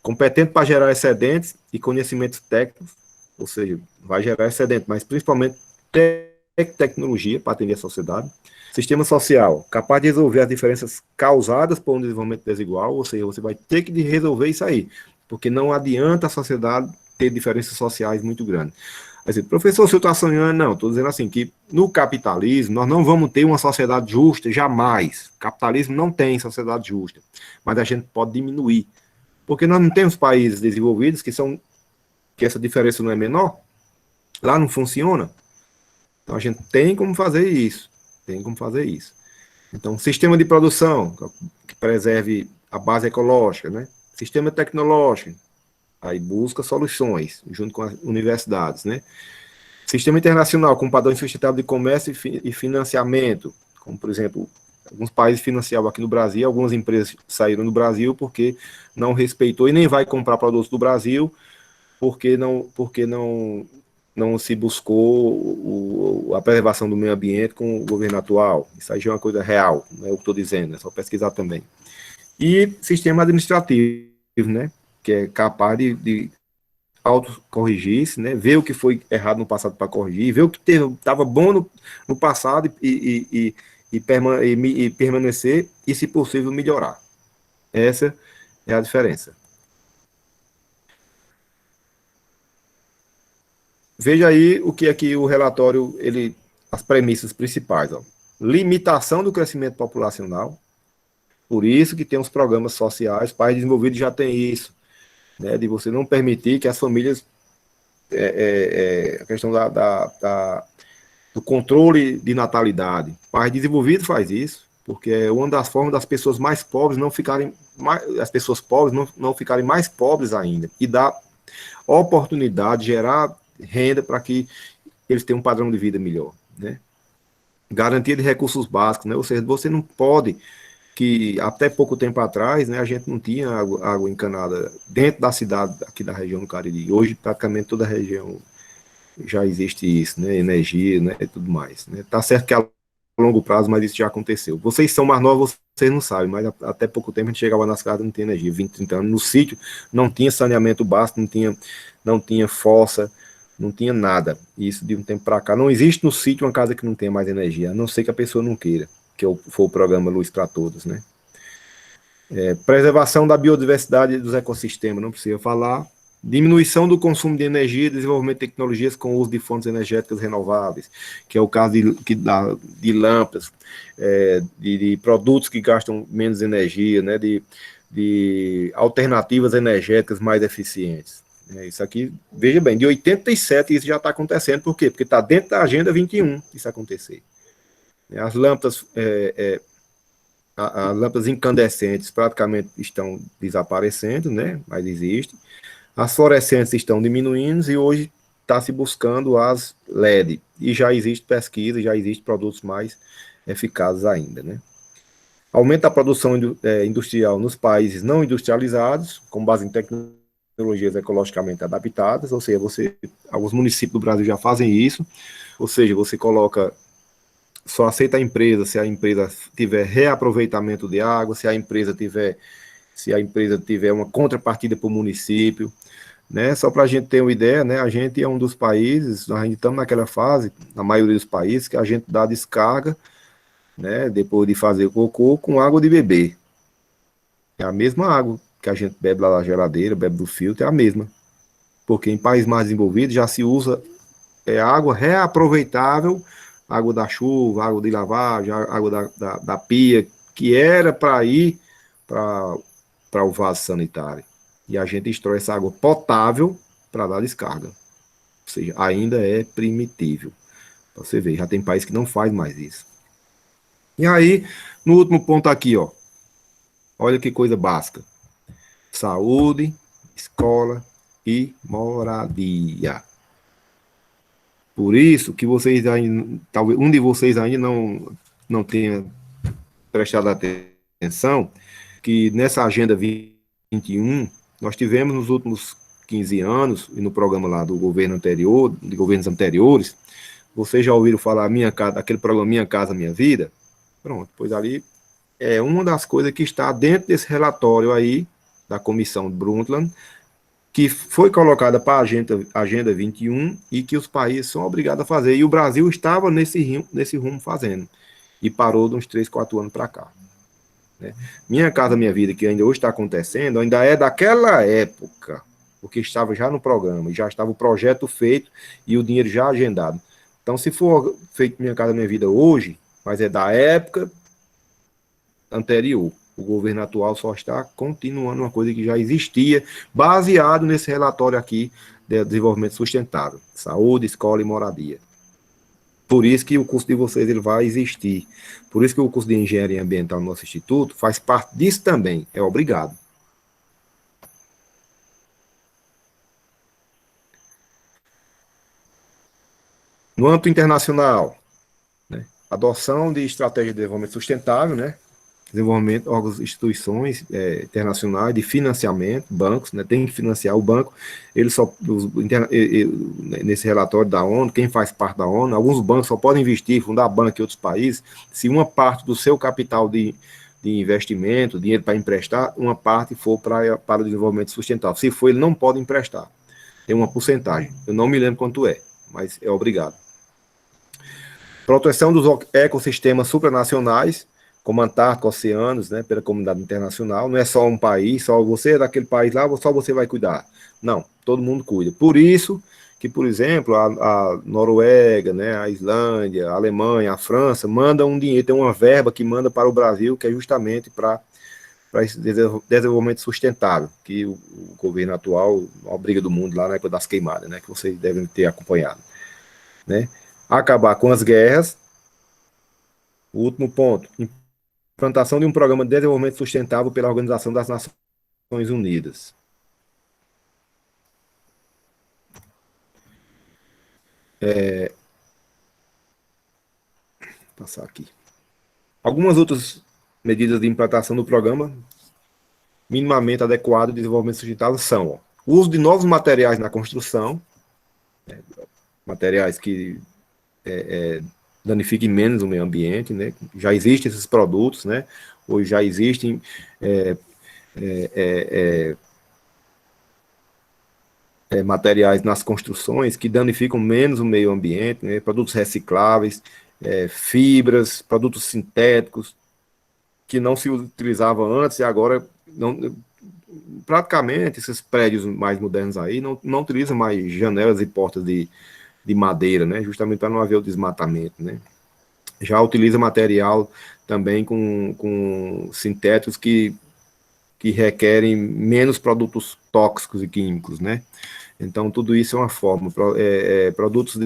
competente para gerar excedentes e conhecimentos técnicos, ou seja, vai gerar excedente, mas principalmente tecnologia para atender a sociedade. Sistema social, capaz de resolver as diferenças causadas por um desenvolvimento desigual, ou seja, você vai ter que resolver isso aí, porque não adianta a sociedade ter diferenças sociais muito grandes. Assim, professor, o senhor está sonhando? Não, estou dizendo assim, que no capitalismo nós não vamos ter uma sociedade justa, jamais. O capitalismo não tem sociedade justa, mas a gente pode diminuir. Porque nós não temos países desenvolvidos que essa diferença não é menor. Lá não funciona. Então a gente tem como fazer isso. Tem como fazer isso. Então, sistema de produção que preserve a base ecológica, né? Sistema tecnológico Aí busca soluções, junto com as universidades, né? Sistema internacional com padrões sustentáveis de comércio e financiamento, como, por exemplo, alguns países financiavam aqui no Brasil, algumas empresas saíram do Brasil porque não respeitou e nem vai comprar produtos do Brasil porque não se buscou a preservação do meio ambiente com o governo atual. Isso aí já é uma coisa real, não é o que estou dizendo, é só pesquisar também. E sistema administrativo, né, que é capaz de autocorrigir-se, né, ver o que foi errado no passado para corrigir, ver o que estava bom no passado e permanecer e, se possível, melhorar. Essa é a diferença. Veja aí o que aqui o relatório, as premissas principais. Ó. Limitação do crescimento populacional, por isso que tem os programas sociais, países desenvolvidos já tem isso, né, de você não permitir que as famílias, a questão do controle de natalidade. País desenvolvido faz isso, porque é uma das formas das pessoas mais pobres não ficarem, as pessoas pobres não ficarem mais pobres ainda, e dá oportunidade, gerar renda para que eles tenham um padrão de vida melhor, né? Garantia de recursos básicos, né? Ou seja, você não pode, que até pouco tempo atrás, né, a gente não tinha água encanada dentro da cidade aqui da região do Cariri. Hoje, praticamente toda a região já existe isso, né? Energia, né? E tudo mais. Né? Tá certo que a longo prazo, mas isso já aconteceu. Vocês são mais novos, vocês não sabem, mas até pouco tempo a gente chegava nas casas, não tinha energia, 20, 30 anos. No sítio não tinha saneamento básico, não tinha fossa, não tinha nada. Isso de um tempo para cá. Não existe no sítio uma casa que não tenha mais energia, a não ser que a pessoa não queira, que for o programa Luz para Todos, né? Preservação da biodiversidade dos ecossistemas, não precisa falar. Diminuição do consumo de energia e desenvolvimento de tecnologias com o uso de fontes energéticas renováveis, que é o caso de lâmpadas, de produtos que gastam menos energia, né, de alternativas energéticas mais eficientes. Isso aqui, veja bem, de 87 isso já está acontecendo. Por quê? Porque está dentro da Agenda 21 isso acontecer. As lâmpadas as lâmpadas incandescentes praticamente estão desaparecendo, né? Mas existem. As fluorescentes estão diminuindo e hoje está se buscando as LED. E já existe pesquisa, já existe produtos mais eficazes ainda, né? Aumenta a produção industrial nos países não industrializados, com base em tecnologias ecologicamente adaptadas, ou seja, alguns municípios do Brasil já fazem isso, ou seja, você coloca só aceita a empresa se a empresa tiver reaproveitamento de água, se a empresa tiver uma contrapartida para o município, né? Só para a gente ter uma ideia, né? A gente é um dos países, nós ainda estamos naquela fase, na maioria dos países, que a gente dá descarga, né? Depois de fazer cocô, com água de beber. É a mesma água que a gente bebe lá da geladeira, bebe do filtro, é a mesma. Porque em países mais desenvolvidos já se usa água reaproveitável, água da chuva, água de lavagem, água da pia, que era para ir para o vaso sanitário. E a gente extrai essa água potável para dar descarga. Ou seja, ainda é primitivo. Você vê, já tem país que não faz mais isso. E aí, no último ponto aqui, ó, olha que coisa básica. Saúde, escola e moradia. Por isso que vocês ainda, talvez um de vocês ainda não tenha prestado atenção, que nessa Agenda 21, nós tivemos nos últimos 15 anos, e no programa lá do governo anterior, de governos anteriores, vocês já ouviram falar aquele programa Minha Casa Minha Vida? Pronto, pois ali é uma das coisas que está dentro desse relatório aí, da Comissão Brundtland, que foi colocada para a Agenda 21 e que os países são obrigados a fazer. E o Brasil estava nesse rumo fazendo. E parou de uns 3, 4 anos para cá. Né? Minha Casa Minha Vida, que ainda hoje está acontecendo, ainda é daquela época, porque estava já no programa, já estava o projeto feito e o dinheiro já agendado. Então, se for feito Minha Casa Minha Vida hoje, mas é da época anterior. O governo atual só está continuando uma coisa que já existia, baseado nesse relatório aqui de desenvolvimento sustentável, saúde, escola e moradia. Por isso que o curso de vocês ele vai existir. Por isso que o curso de engenharia ambiental no nosso instituto faz parte disso também, é obrigado. No âmbito internacional, né, adoção de estratégia de desenvolvimento sustentável, né, desenvolvimento, órgãos, instituições internacionais de financiamento, bancos, né, tem que financiar o banco, ele só, nesse relatório da ONU, quem faz parte da ONU, alguns bancos só podem investir, fundar banco em outros países, se uma parte do seu capital de investimento, dinheiro para emprestar, uma parte for para o desenvolvimento sustentável. Se for, ele não pode emprestar. Tem uma porcentagem. Eu não me lembro quanto é, mas é obrigado. Proteção dos ecossistemas supranacionais, como Antártica, oceanos, né, pela comunidade internacional. Não é só um país, só você é daquele país lá, só você vai cuidar. Não, todo mundo cuida. Por isso que, por exemplo, a Noruega, né, a Islândia, a Alemanha, a França, mandam um dinheiro, tem uma verba que manda para o Brasil, que é justamente para esse desenvolvimento sustentável, que o governo atual, a briga do mundo lá na época das queimadas, né, que vocês devem ter acompanhado, né? Acabar com as guerras. O último ponto, implantação de um programa de desenvolvimento sustentável pela Organização das Nações Unidas. Vou passar aqui. Algumas outras medidas de implantação do programa minimamente adequado de desenvolvimento sustentável são o uso de novos materiais na construção, materiais que danifiquem menos o meio ambiente, né? Já existem esses produtos, né? Hoje já existem materiais nas construções que danificam menos o meio ambiente, né? Produtos recicláveis, fibras, produtos sintéticos que não se utilizavam antes e agora não, praticamente esses prédios mais modernos aí não utilizam mais janelas e portas de madeira, né? Justamente para não haver o desmatamento, né? Já utiliza material também com sintéticos que requerem menos produtos tóxicos e químicos, né? Então, tudo isso é uma forma. Produtos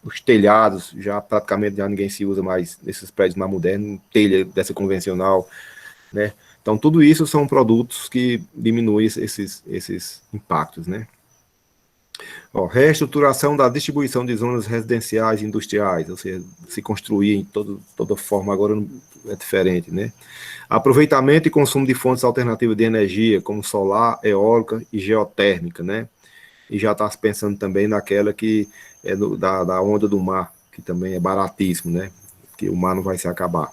os telhados, já praticamente já ninguém se usa mais nesses prédios mais modernos, telha dessa convencional, né? Então, tudo isso são produtos que diminuem esses impactos, né? Ó, reestruturação da distribuição de zonas residenciais e industriais, ou seja, se construir em toda forma agora é diferente, né? Aproveitamento e consumo de fontes alternativas de energia, como solar, eólica e geotérmica, né? E já está pensando também naquela que é da onda do mar, que também é baratíssimo, né? Que o mar não vai se acabar.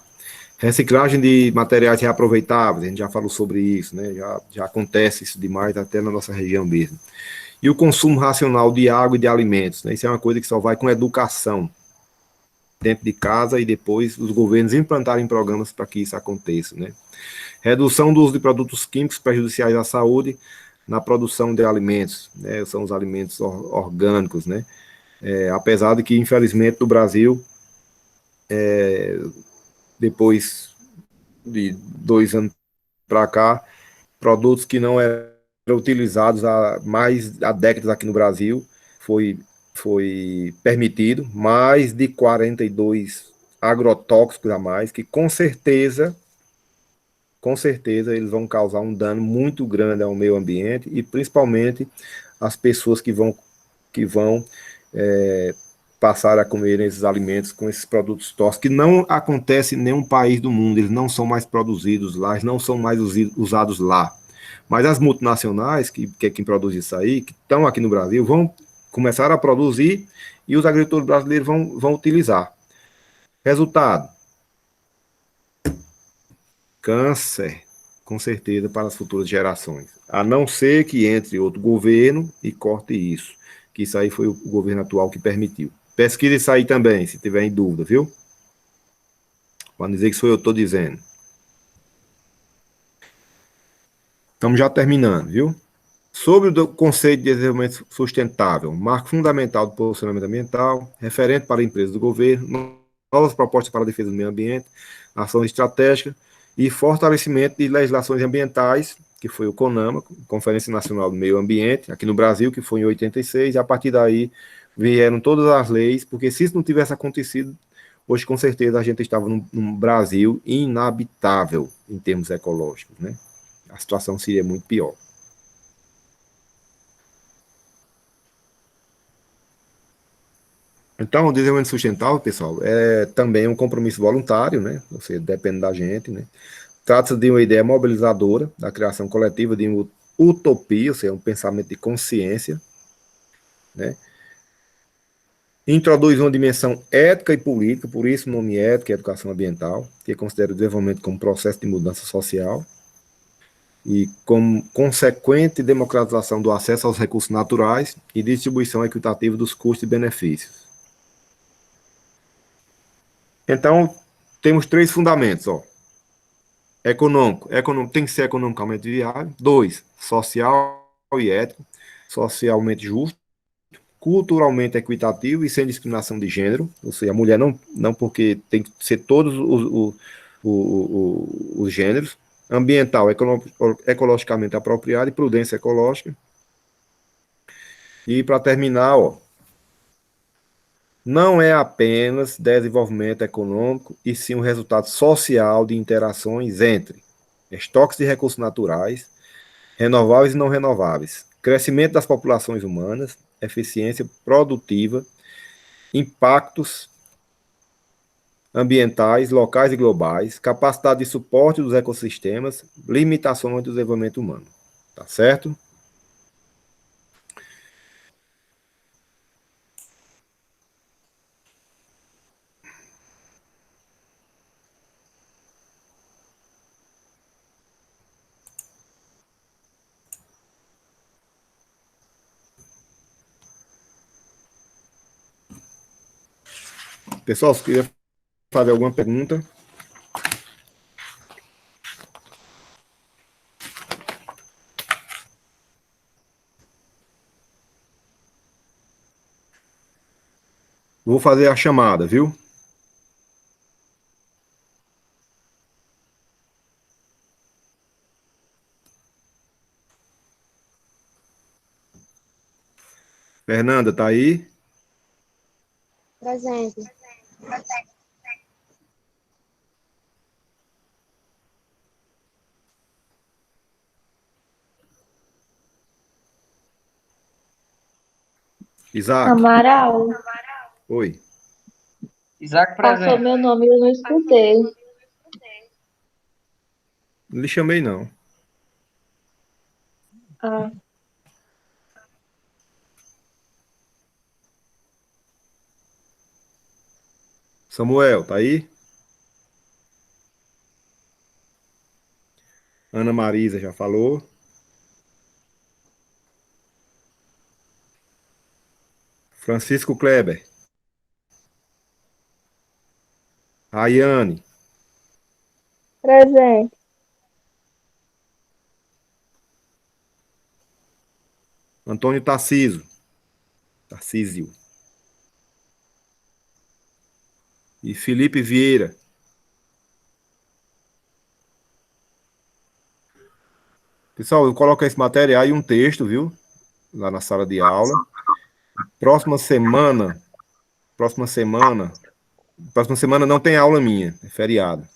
Reciclagem de materiais reaproveitáveis, a gente já falou sobre isso, né? Já acontece isso demais até na nossa região mesmo. E o consumo racional de água e de alimentos, né? Isso é uma coisa que só vai com educação dentro de casa e depois os governos implantarem programas para que isso aconteça, né? Redução do uso de produtos químicos prejudiciais à saúde na produção de alimentos, né? São os alimentos orgânicos, né? Apesar de que, infelizmente, no Brasil, depois de 2 anos para cá, produtos que não eram utilizados há décadas aqui no Brasil, foi permitido mais de 42 agrotóxicos a mais, que com certeza eles vão causar um dano muito grande ao meio ambiente e principalmente às pessoas que vão passar a comer esses alimentos com esses produtos tóxicos, que não acontece em nenhum país do mundo, eles não são mais produzidos lá, eles não são mais usados lá. Mas as multinacionais, que é quem produz isso aí, que estão aqui no Brasil, vão começar a produzir e os agricultores brasileiros vão utilizar. Resultado: câncer, com certeza, para as futuras gerações. A não ser que entre outro governo e corte isso. Que isso aí foi o governo atual que permitiu. Pesquisa isso aí também, se tiver em dúvida, viu? Para dizer que sou eu que estou dizendo. Estamos já terminando, viu? Sobre o conceito de desenvolvimento sustentável, marco fundamental do posicionamento ambiental, referente para empresas do governo, novas propostas para a defesa do meio ambiente, ação estratégica e fortalecimento de legislações ambientais, que foi o CONAMA, Conferência Nacional do Meio Ambiente, aqui no Brasil, que foi em 86, e a partir daí vieram todas as leis, porque se isso não tivesse acontecido, hoje com certeza a gente estava num Brasil inabitável em termos ecológicos, né? A situação seria muito pior. Então, o desenvolvimento sustentável, pessoal, é também um compromisso voluntário, né? Ou seja, depende da gente, né? Trata-se de uma ideia mobilizadora da criação coletiva de uma utopia, ou seja, um pensamento de consciência, né? Introduz uma dimensão ética e política, por isso o nome ética e educação ambiental, que considera o desenvolvimento como processo de mudança social e como consequente democratização do acesso aos recursos naturais e distribuição equitativa dos custos e benefícios. Então, temos três fundamentos, ó. Econômico tem que ser economicamente viável. Dois, social e ético, socialmente justo, culturalmente equitativo e sem discriminação de gênero. Ou seja, a mulher não porque tem que ser todos os gêneros. Ambiental, ecologicamente apropriado e prudência ecológica. E para terminar, ó, não é apenas desenvolvimento econômico, e sim um resultado social de interações entre estoques de recursos naturais, renováveis e não renováveis, crescimento das populações humanas, eficiência produtiva, impactos ambientais, locais e globais, capacidade de suporte dos ecossistemas, limitações do desenvolvimento humano. Tá certo? Pessoal, se queria fazer alguma pergunta, vou fazer a chamada, viu? Fernanda, tá aí? Presente. Isaac? Amaral, Oi. Isaac passou presente. meu nome e eu não escutei. Não lhe chamei, não. Ah, Samuel, tá aí? Ana Marisa já falou. Francisco Kleber. Rayane. Presente. Antônio Tarciso. Tarcísio. E Felipe Vieira. Pessoal, eu coloco esse material e um texto, viu? Lá na sala de aula. Próxima semana, próxima semana, próxima semana não tem aula minha, é feriado.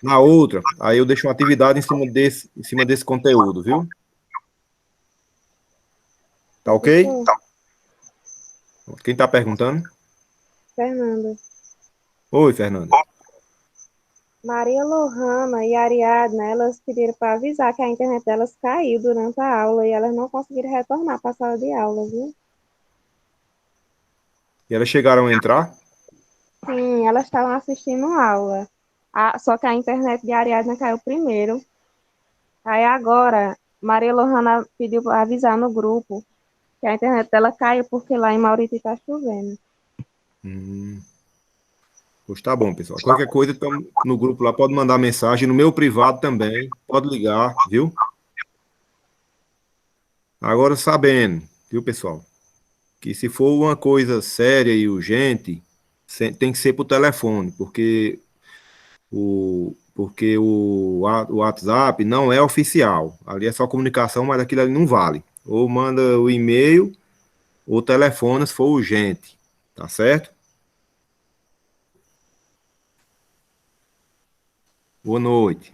Na outra, aí eu deixo uma atividade em cima desse conteúdo, viu? Tá ok? Professor, Quem tá perguntando? Fernanda. Oi, Fernanda. Maria Lohana e Ariadna, elas pediram para avisar que a internet delas caiu durante a aula e elas não conseguiram retornar para a sala de aula, viu? E elas chegaram a entrar? Sim, elas estavam assistindo a aula. Só que a internet de Ariadna caiu primeiro. Aí agora, Maria Lohana pediu para avisar no grupo que a internet dela caiu porque lá em Mauriti está chovendo. Hum, pois tá bom, pessoal. Qualquer coisa, estamos no grupo lá, pode mandar mensagem, no meu privado também, pode ligar, viu? Agora sabendo, viu, pessoal, que se for uma coisa séria e urgente, tem que ser por telefone, o WhatsApp não é oficial. Ali é só comunicação, mas aquilo ali não vale. Ou manda o e-mail, ou telefona se for urgente. Tá certo? Boa noite.